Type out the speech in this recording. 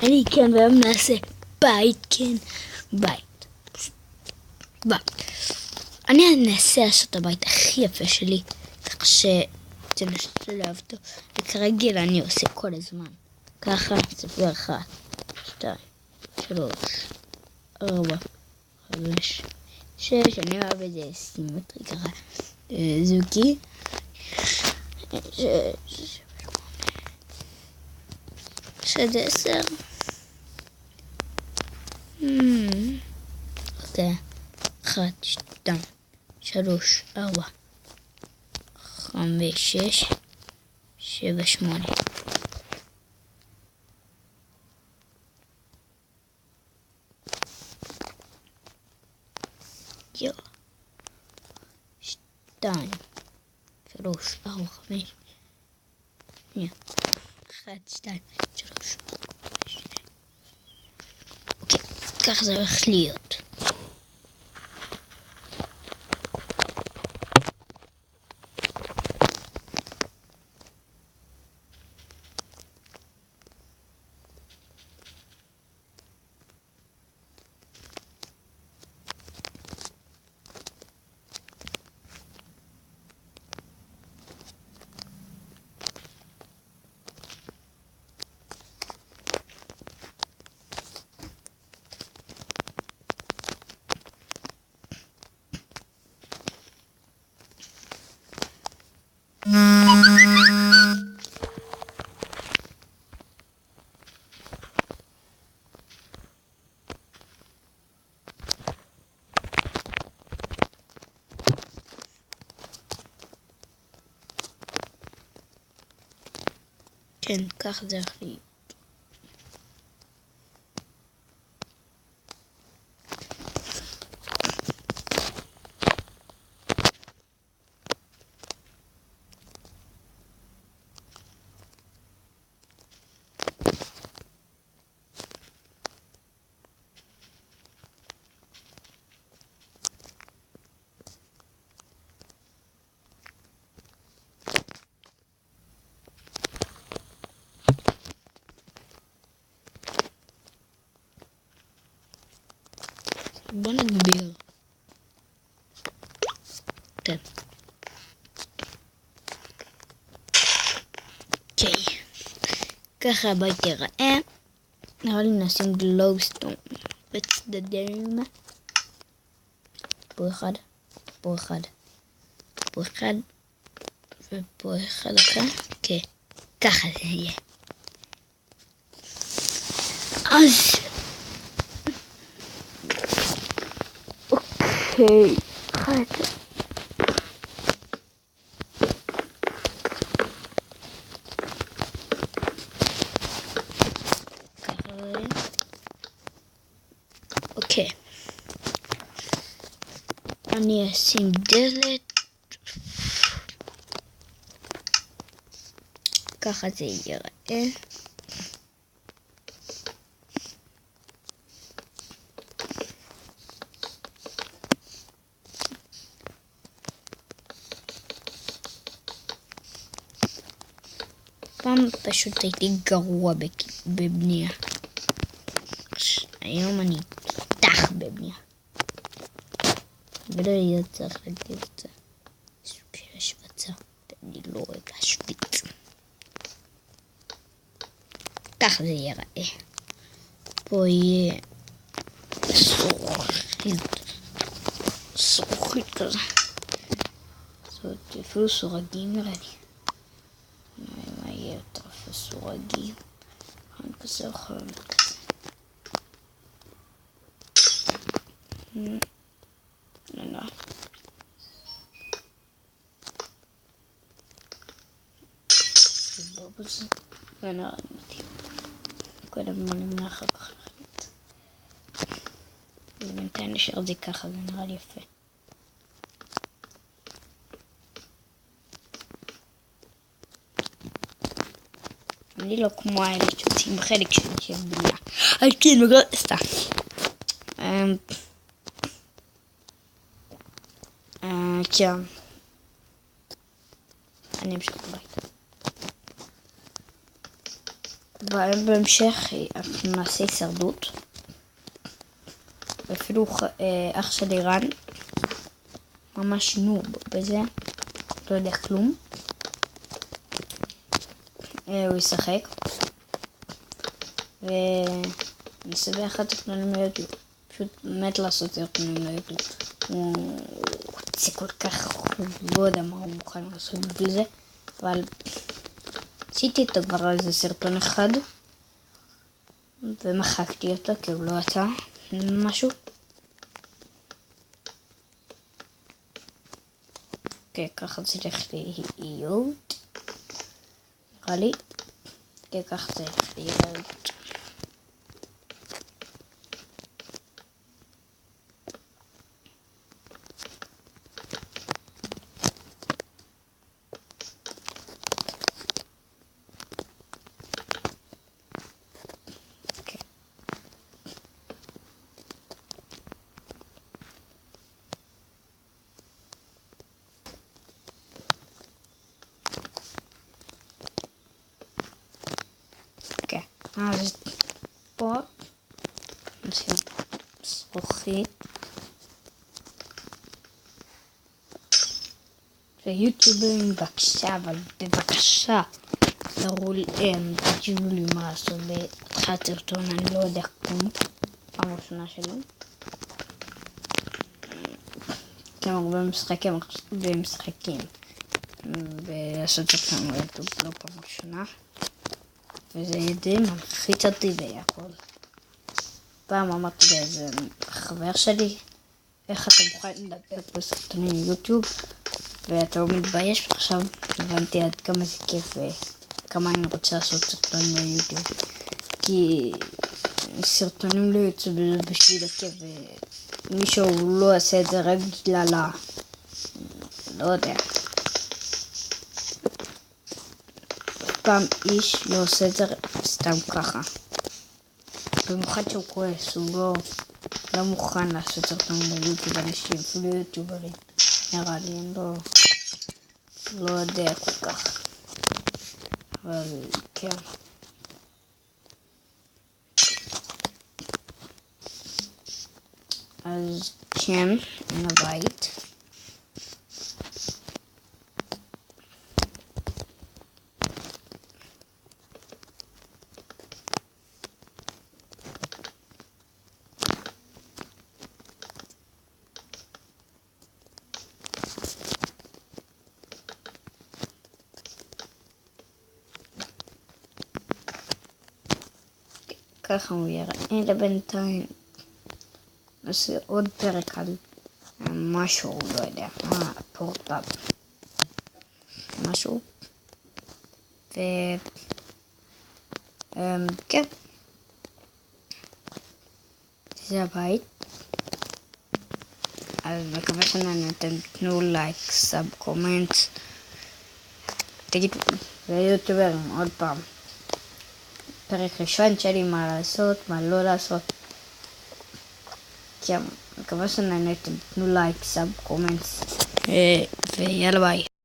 אני כן, והיום נעשה בית, כן, בית. אני אנסה לעשות את הבית הכי יפה שלי, כך שתלשתלב אותו, וכרגיל אני עושה כל הזמן. ככה, ספר 1, 2, 3, 4, 5, 6, אני אוהב את זה סימטרי ככה, זוגי. 10. אוקיי. 1, 2, 3, 4, 5, 6, 7, 8. יאללה. 2, 3, 4, 5. 1, 2, 3. אוקיי, כך זה הולך להיות. כן, כך זה הולך להיות. בוא נגביר. טוב. אוקיי. ככה הבית ייראה. נראה לי נשים גלוסטון בצדדים. פה אחד. פה אחד. פה אחד. ופה אחד, אוקיי. ככה זה יהיה. אז אוקיי, אחד. ככה. אוקיי. אני אשים דלת. ככה זה ייראה. פעם פשוט הייתי גרוע בבנייה. היום אני פתח בבנייה. ולא יהיה צריך להגיד את זה. סוג של השבצה. אני לא אוהב להשוויץ. כך זה ייראה. פה יהיה סורחית כזה. זאת אפילו סורגים נראה לי. מה יהיה יותר אפילו סורגים? אני כזה אוכל כזה. לא. לא בזה. לא נראה לי מתאים. קודם בוא נמנה אחר כך להחליט. ובינתיים נשאר את זה ככה, זה נראה לי יפה. אני לא כמו האלה שעושים בחלק שלי של בנייה. כן, סתם. כן. אני אמשיך הביתה. בהמשך אנחנו נעשה הישרדות. ואפילו אח של איראן ממש נוב בזה, לא יודע כלום. הוא ישחק ונעשה ביחד תכנונים ליוטיוב. פשוט מת לעשות תכנונים ליוטיוב. הוא רוצה כל כך, לא יודע מה הוא מוכן לעשות בגלל זה, אבל עשיתי איתו כבר איזה סרטון אחד ומחקתי אותו כי הוא לא יצא משהו. אוקיי, ככה זה הולך להיות, נראה לי. אוקיי, ככה זה הולך להיות. אז פה נשים זכוכית ויוטיוברים בבקשה, אבל בבקשה תראו לי מה לעשות בהתחלת סרטון, אני לא יודע כלום, פעם ראשונה שלי. כן, הרבה משחקים ולעשות סרטון ביוטיוב לא פעם ראשונה, וזה די מלחיץ אותי והכל. פעם אמרתי לאיזה חבר שלי, איך אתה מוכן לדבר בסרטונים ביוטיוב ואתה לא מתבייש, ועכשיו הבנתי עד כמה זה כיף וכמה אני רוצה לעשות סרטונים ביוטיוב, כי סרטונים ליוטיוב זה בשביל הכיף, ומישהו לא עושה את זה רק בגלל לא יודע, פעם איש לא עושה את זה סתם ככה, במיוחד שהוא כועס, הוא לא מוכן לעשות סרטונים ביוטיוב. אנשים אפילו יוטיוברים נראה לי, אני לא יודע כל כך, אבל כן. אז כן, אין הבית. ככה הוא יראה לבינתיים. נעשה עוד פרק על משהו, לא יודע, פורטאב משהו, כן, זה הבית. אז מקווה שנהנתם, תנו לייק, סאב, קומנט, תגידו ליוטיוברים עוד פעם, פרק ראשון שלי, מה לעשות, מה לא לעשות. כן, מקווה שנהנתם, תנו לייק, סאב, קומנט, ויאללה ביי.